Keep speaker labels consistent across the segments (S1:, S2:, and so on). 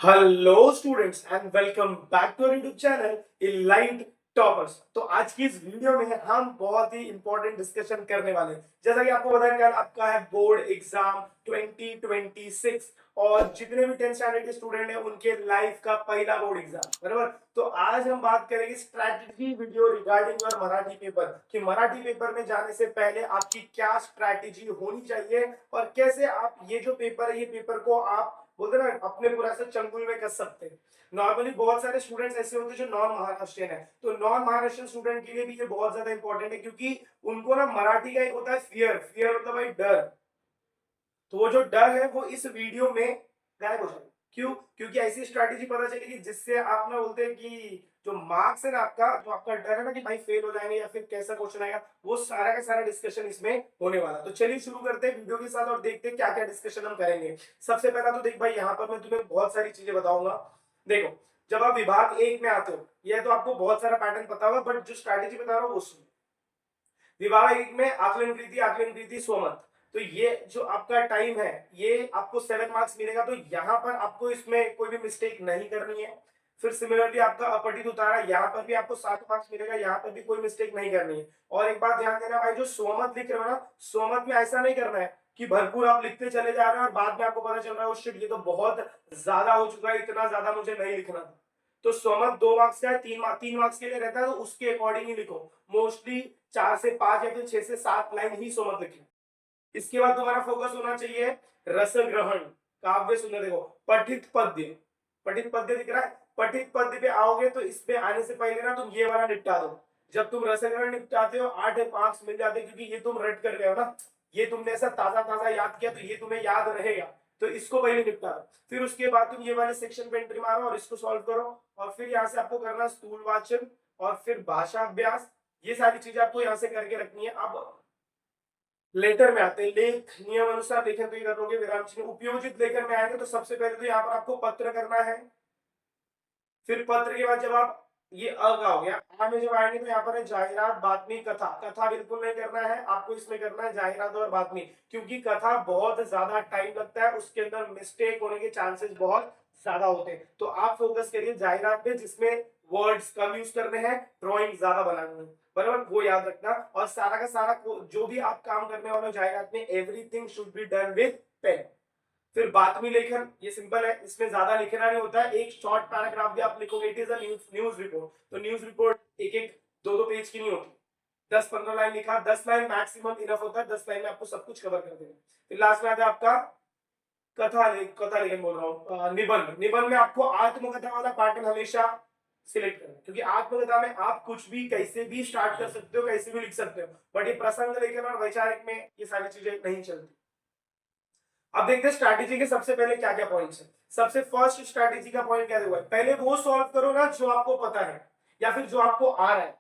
S1: Hello students and welcome back to YouTube channel Elite Toppers. तो आज की इस वीडियो में हम बहुत ही इंपॉर्टेंट डिस्कशन करने वाले हैं। जैसा कि आपको पता है, कल आपका है बोर्ड एग्जाम 2026 और जितने भी 10th स्टैंडर्ड के स्टूडेंट हैं उनके लाइफ का पहला बोर्ड एग्जाम, बराबर। तो आज हम बात करेंगे strategy video regarding your Marathi paper कि मराठी पेपर में जाने से पहले आपकी क्या स्ट्रैटेजी होनी चाहिए और कैसे आप ये जो पेपर है ये पेपर को आप बोलते ना अपने पूरा से चंगुल में कस सकते हैं। नॉर्मली बहुत सारे स्टूडेंट्स ऐसे होते हैं जो नॉन महाराष्ट्रियन है, तो नॉन महाराष्ट्रियन स्टूडेंट के लिए भी ये बहुत ज्यादा इंपॉर्टेंट है क्योंकि उनको ना मराठी का एक होता है फियर। फियर मतलब भाई डर। तो वो जो डर है वो इस वीडियो में गायब हो जाएगा। क्यों? क्योंकि ऐसी स्ट्रैटेजी पता चलेगी जिससे आप ना बोलते हैं कि जो मार्क्स है ना आपका, जो आपका डर है ना कि भाई फेल हो जाएंगे या फिर कैसा क्वेश्चन आएगा, वो सारा का सारा डिस्कशन इसमें होने वाला। तो चलिए शुरू करते हैं वीडियो के साथ और देखते हैं क्या क्या डिस्कशन हम करेंगे। सबसे पहला तो देख भाई, यहाँ पर मैं तुम्हें बहुत सारी चीजें बताऊंगा। देखो, जब आप विभाग एक में आते हो, यह तो आपको बहुत सारा पैटर्न पता होगा, बट जो स्ट्रैटेजी बता रहा हूँ वो सुनो। विभाग एक में आकलन कृति स्वमत। तो ये जो आपका टाइम है ये आपको 7 मार्क्स मिलेगा, तो यहाँ पर आपको इसमें कोई भी मिस्टेक नहीं करनी है। फिर सिमिलरली आपका अपठित उतारा, यहाँ पर भी आपको 7 मार्क्स मिलेगा, यहाँ पर भी कोई मिस्टेक नहीं करनी है। और एक बात ध्यान देना भाई, जो स्वमत लिख रहे हो ना, स्वमत में ऐसा नहीं करना है कि भरपूर आप लिखते चले जा रहे हैं और बाद में आपको पता चल रहा है शिट ये तो बहुत ज्यादा हो चुका है, इतना ज्यादा मुझे नहीं लिखना था। तो स्वमत 2 मार्क्स का है, 3 मार्क्स के लिए रहता है, तो उसके अकॉर्डिंग ही लिखो। मोस्टली 4 से 5 या फिर 6 से 7 लाइन ही स्वमत लिखना। इसके बाद तुम्हारा फोकस होना चाहिए रस ग्रहण, काव्य सुंदर। देखो, पठित पद्य, पठित पद्य दिख रहा है। पठित पद्य पे आओगे तो इस पे आने से पहले ना तुम ये वाला निपटा दो। जब तुम रस ग्रहण निपटाते हो 8 मार्क्स मिल जाते हैं, क्योंकि ये तुम रट कर गए हो ना, ये तुमने ऐसा ताजा ताजा याद किया तो ये तुम्हें याद रहेगा। तो इसको पहले निपटा दो, फिर उसके बाद तुम ये वाले सेक्शन पे एंट्री मारो और इसको सॉल्व करो। और फिर यहाँ से आपको करना स्थूल वाचन और फिर भाषा अभ्यास। ये सारी चीजें आपको यहाँ से करके रखनी है। अब लेटर में आते हैं, लेख नियम अनुसार लेखन तो ये करोगे, विराम चिन्ह उपयोजित लेखन में आएंगे तो सबसे पहले तो यहाँ पर आपको पत्र करना है। फिर पत्र के बाद जब आप ये अ का हो गया, आ में जब आएंगे तो यहाँ पर है जाहिरात, बातमी, कथा। कथा बिल्कुल नहीं करना है आपको, इसमें करना है जाहिरात और बातमी, क्योंकि कथा बहुत ज्यादा टाइम लगता है, उसके अंदर मिस्टेक होने के चांसेस बहुत ज्यादा होते हैं। तो आप फोकस करिए जाहिरात पे, जिसमें वर्ड्स कम यूज करने हैं, ड्रॉइंग ज्यादा बनानी है, बराबर, वो याद रखना। और सारा का सारा जो भी आप काम करने वाले हो जाहिरात में, everything should be done with pen. फिर बातमी लेखन, ये सिंपल है, इसमें ज्यादा लिखना नहीं होता है, एक शॉर्ट पैराग्राफ भी आप लिखोगे, it is a news report. तो न्यूज रिपोर्ट एक एक दो दो पेज की नहीं होती, 10-15 लाइन लिखा, 10 लाइन मैक्सिमम इनफ होता है, 10 लाइन में आपको सब कुछ कवर कर देना। फिर लास्ट में आता है आपका कथा लेखन बोल रहा हूँ, निबंध। निबंध में आपको आत्मकथा वाला पैटर्न हमेशा सिलेक्ट करना, क्योंकि आत्मकथा में आप कुछ भी कैसे भी स्टार्ट कर सकते हो, कैसे भी लिख सकते हो, बट ये प्रसंग लेखन और वैचारिक में ये सारी चीजें नहीं चलती। अब देखते हैं स्ट्रैटेजी के सबसे पहले क्या क्या पॉइंट्स है। सबसे फर्स्ट स्ट्रैटेजी का पॉइंट क्या हुआ है, पहले वो सॉल्व करो ना जो आपको पता है या फिर जो आपको आ रहा है।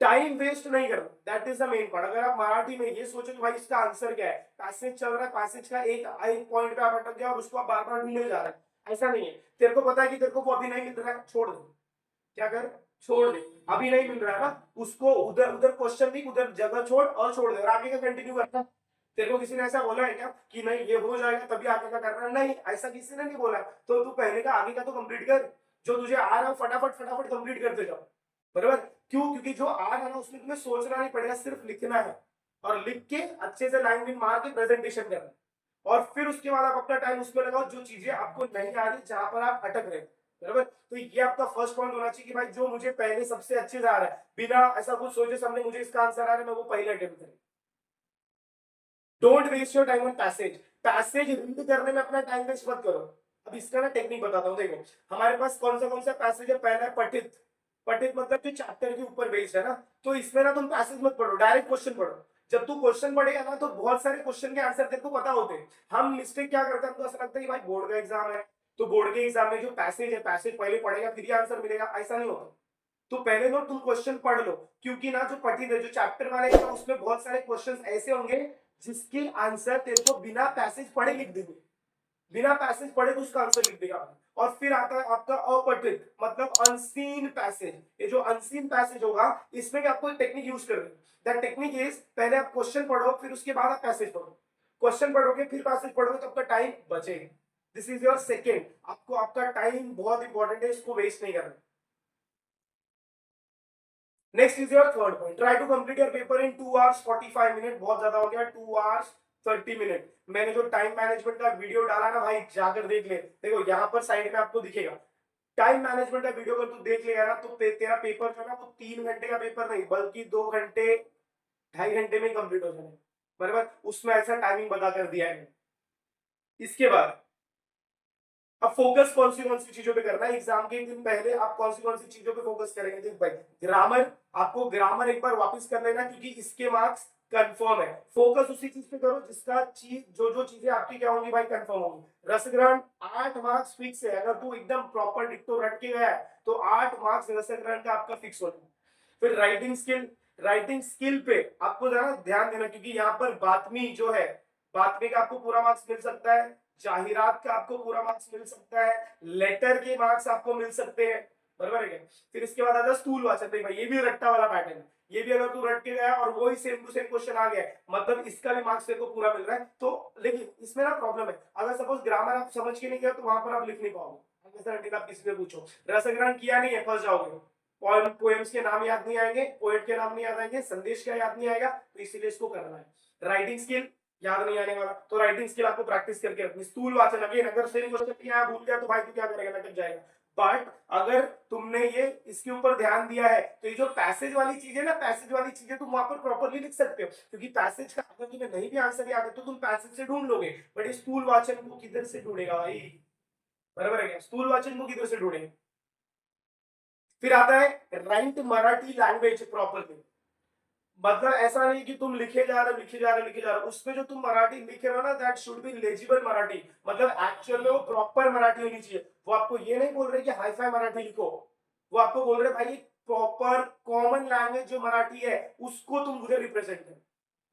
S1: टाइम वेस्ट नहीं करना, that is the main point. अगर आप मराठी में ये सोचो कि भाई इसका आंसर क्या है, पैसेज चल रहा है, पैसेज का एक पॉइंट पे आप अटक गया और उसको आप बार बार ढूंढने जा रहे हैं, ऐसा नहीं है। तेरे को पता है कि तेरे को वो अभी नहीं मिल रहा है, छोड़ दे। क्या कर, छोड़ दे। अभी नहीं मिल रहा है ना, उसको उधर उधर क्वेश्चन भी उधर जगह छोड़ और छोड़ दे और आगे का कंटिन्यू करना। तेरे को किसी ने ऐसा बोला है क्या कि नहीं ये हो जाएगा तभी आगे का करना? नहीं, ऐसा किसी ने नहीं बोला। तो तू पहले का आगे का तो कंप्लीट कर, जो तुझे आ रहा है फटाफट फटाफट कंप्लीट करते जाओ, बराबर। क्यों? क्योंकि जो आ रहा है ना उसमें तुम्हें सोचना नहीं पड़ेगा, सिर्फ लिखना है और लिख के अच्छे से लाइन मार के प्रेजेंटेशन करना। और फिर उसके बाद आप अपना टाइम उसमें लगाओ जो चीजें आपको नहीं आ रही, जहां पर आप अटक रहे, बराबर। तो ये आपका फर्स्ट पॉइंट होना चाहिए कि भाई जो मुझे पहले सबसे अच्छे से आ रहा है, बिना ऐसा कुछ सोचे समझे मुझे इसका आंसर आ रहा है, मैं वो पहले अटेम्प्ट करूं। Don't waste your time on passage. Passage read करने में अपना टाइम वेस्ट मत करो। अब इसका ना टेक्निक बताता हूँ। देखो, हमारे पास कौन सा पैसेज है, पहला है पठित। पठित मतलब जो चैप्टर के ऊपर बेस्ड है ना, तो इसमें ना तुम पैसेज मत पढ़ो, डायरेक्ट क्वेश्चन पढ़ो। जब तू क्वेश्चन पढ़ेगा ना तो बहुत सारे क्वेश्चन के आंसर तेरे को पता होते हैं। हम मिस्टेक क्या करते हैं, हमको ऐसा लगता है कि भाई बोर्ड का एग्जाम है तो बोर्ड के एग्जाम में जो पैसेज है, पैसेज पहले पढ़ेगा फिर ही आंसर मिलेगा, ऐसा नहीं होता। तो पहले तो तुम क्वेश्चन पढ़ लो, क्योंकि ना जो पठित है, जो चैप्टर वाले हैं उसमें बहुत सारे क्वेश्चंस ऐसे होंगे जिसके आंसर तेरे को बिना पैसेज पढ़े लिख देंगे, बिना पैसेज पढ़े तो उसका आंसर लिख देगा। और फिर आता है आपका अपठित मतलब अनसीन पैसेज। ये जो अनसीन पैसेज होगा इसमें भी आपको टेक्निक यूज करनी है। दैट टेक्निक इज, पहले आप क्वेश्चन पढ़ो फिर उसके बाद आप पैसेज पढ़ो। क्वेश्चन पढ़ोगे फिर पैसेज पढ़ोगे तो आपका टाइम बचेगा। This is your second. आपको आपका टाइम बहुत इंपॉर्टेंट है, इसको वेस्ट नहीं करना। Next is your third point, try to complete your paper in 2 hours 45 minute. बहुत ज्यादा हो गया, 2 hours 30 मिनट। मैंने जो टाइम मैनेजमेंट का वीडियो डाला ना भाई, जाकर देख ले। देखो यहाँ पर साइड में आपको दिखेगा टाइम मैनेजमेंट का वीडियो। अगर तू देख लेगा ना तो तेरा पेपर जो है ना वो 3 घंटे का पेपर नहीं बल्कि 2 घंटे 2.5 घंटे में कंप्लीट हो जाएगा। बराबर, उसमें ऐसा टाइमिंग बता कर दिया है। इसके बाद अब फोकस कौन सी चीजों पे करना है एग्जाम के एक दिन पहले। आप कौन सी चीजों पे फोकस करेंगे? देख भाई, ग्रामर, आपको ग्रामर एक बार वापस कर लेना क्योंकि इसके मार्क्स कंफर्म है। फोकस उसी चीज पे करो जिसका चीज जो चीजें आपकी क्या होंगी भाई, कंफर्म होंगी। रसग्रहण 8 मार्क्स फिक्स है। अगर तू एकदम प्रॉपर डिक्टो रट के गया है तो 8 मार्क्स रसग्रहण का आपका फिक्स होना। फिर राइटिंग स्किल, राइटिंग स्किल पे आपको जरा ध्यान देना क्योंकि यहाँ पर बातमी जो है, बातमी का आपको पूरा मार्क्स मिल सकता है, जाहिरात का आपको पूरा मार्क्स मिल सकता है, लेटर के मार्क्स आपको मिल सकते हैं। बराबर है क्या? फिर इसके बाद आता है स्थूल वाचन। भाई ये भी रट्टा वाला पैटर्न है। ये भी अगर तू रट के गया और वही सेम टू सेम क्वेश्चन आ गया मतलब इसका भी मार्क्स तेरे को पूरा मिल रहा है। तो लेकिन इसमें ना प्रॉब्लम है, अगर सपोज ग्रामर आप समझ के नहीं गया तो वहां पर आप लिख नहीं पाओगे। आप किसी से पूछो रसग्रहण किया नहीं है, फंस जाओगे। पोएम्स के नाम याद नहीं आएंगे, पोएट के नाम नहीं याद आएंगे, संदेश का याद नहीं आएगा, तो इसीलिए इसको करना है। राइटिंग स्किल याद नहीं आने वाला, तो राइटिंग स्किल आपको प्रैक्टिस करके रखनी। स्थूल वाचन अगेन, अगर सेम क्वेश्चन यहाँ भूल गया तो भाई तू क्या करेगा, लटक जाएगा। बट अगर तुमने ये इसके ऊपर ध्यान दिया है तो ये जो पैसेज वाली चीज है ना, पैसेज वाली चीजें तुम वहां पर प्रॉपर्ली लिख सकते हो क्योंकि पैसेज का अगर तुम्हें नहीं भी आंसर याद है तो तुम पैसेज से ढूंढ लोगे। बट ये स्थूल वाचन को किधर से ढूंढेगा भाई? बराबर है क्या? स्थूल वाचन को किधर से ढूंढेगा? फिर आता है राइट मराठी लैंग्वेज प्रॉपरली। मतलब ऐसा नहीं कि तुम लिखे जा रहे हो लिखे जा रहे हो लिखे जा रहे हो, उसमें जो तुम मराठी लिख रहे हो ना that should be legible Marathi. मतलब एक्चुअल में वो प्रॉपर मराठी होनी चाहिए। वो आपको ये नहीं बोल रहे कि हाई फाई मराठी लिखो, वो आपको बोल रहे भाई प्रॉपर कॉमन लैंग्वेज जो मराठी है उसको तुम मुझे रिप्रेजेंट करो।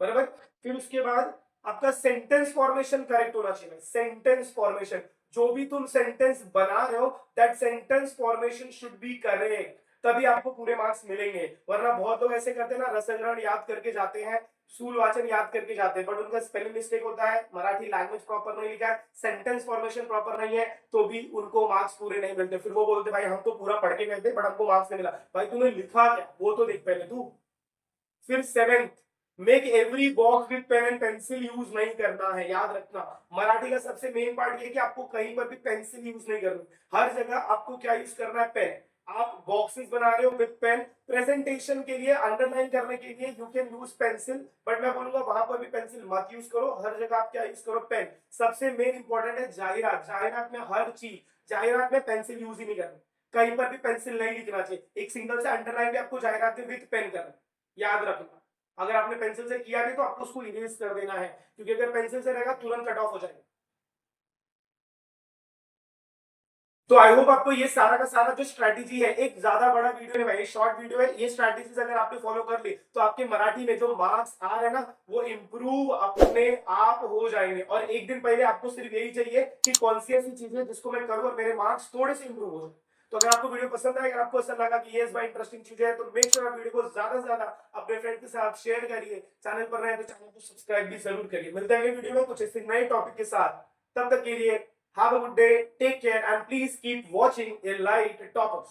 S1: बराबर। फिर उसके बाद आपका सेंटेंस फॉर्मेशन करेक्ट होना चाहिए। सेंटेंस फॉर्मेशन, जो भी तुम सेंटेंस बना रहे हो that sentence formation should be correct, तभी आपको पूरे मार्क्स मिलेंगे। वरना बहुत लोग ऐसे करते हैं ना, रसग्रहण याद करके जाते हैं, स्थूल वाचन याद करके जाते हैं बट उनका स्पेलिंग मिस्टेक होता है, मराठी लैंग्वेज प्रॉपर नहीं लिखा है, सेंटेंस फॉर्मेशन प्रॉपर नहीं है, तो भी उनको मार्क्स पूरे नहीं मिलते। फिर वो बोलते भाई हम तो पूरा पढ़ के गए थे बट हमको मार्क्स नहीं मिला। भाई तूने लिखा क्या वो तो देख पहले तू। फिर seventh, make every box with pen and pencil use नहीं करना है। याद रखना, मराठी का सबसे मेन पार्ट ये कि आपको कहीं पर भी पेंसिल यूज नहीं करनी। हर जगह आपको क्या यूज करना है? पेन। आप बॉक्सेस बना रहे हो विद पेन, प्रेजेंटेशन के लिए अंडरलाइन करने के लिए you can use pencil, but मैं बोलूंगा वहां पर भी पेंसिल मत यूज करो। हर जगह आप क्या यूज करो? पेन। सबसे मेन इंपॉर्टेंट है जाहिरात। जाहिरात में हर चीज, जाहिरात में पेंसिल यूज ही नहीं करना, कहीं पर भी पेंसिल नहीं लिखना चाहिए। एक सिंगल से अंडरलाइन भी आपको जाहिरात में विद पेन करना, याद रखना। अगर आपने पेंसिल से किया नहीं तो आपको उसको इरेज कर देना है क्योंकि अगर पेंसिल से रहेगा तुरंत कट ऑफ हो जाएगा। तो आई होप आपको ये सारा का सारा जो स्ट्रैटेजी है, एक ज्यादा बड़ा वीडियो है भाई, शॉर्ट वीडियो है, ये स्ट्रैटेजीज अगर आपने फॉलो कर ली तो आपके मराठी में जो मार्क्स आ रहे हैं ना वो इंप्रूव अपने आप हो जाएंगे। और एक दिन पहले आपको सिर्फ यही चाहिए कि कौन सी ऐसी चीजें जिसको मैं करूं और मेरे मार्क्स थोड़े से इंप्रूव हो जाए। तो अगर आपको वीडियो पसंद आए, अगर आपको ऐसा लगा कि ये भाई इंटरेस्टिंग चीज है, तो मेक श्योर आप वीडियो को ज्यादा से ज्यादा अपने फ्रेंड के साथ शेयर करिए। चैनल पर रहे तो चैनल को सब्सक्राइब भी जरूर करिए। मिलते हैं अगले वीडियो में कुछ ऐसे नए टॉपिक के साथ। तब तक के लिए have a good day, take care and please keep watching a light toppers.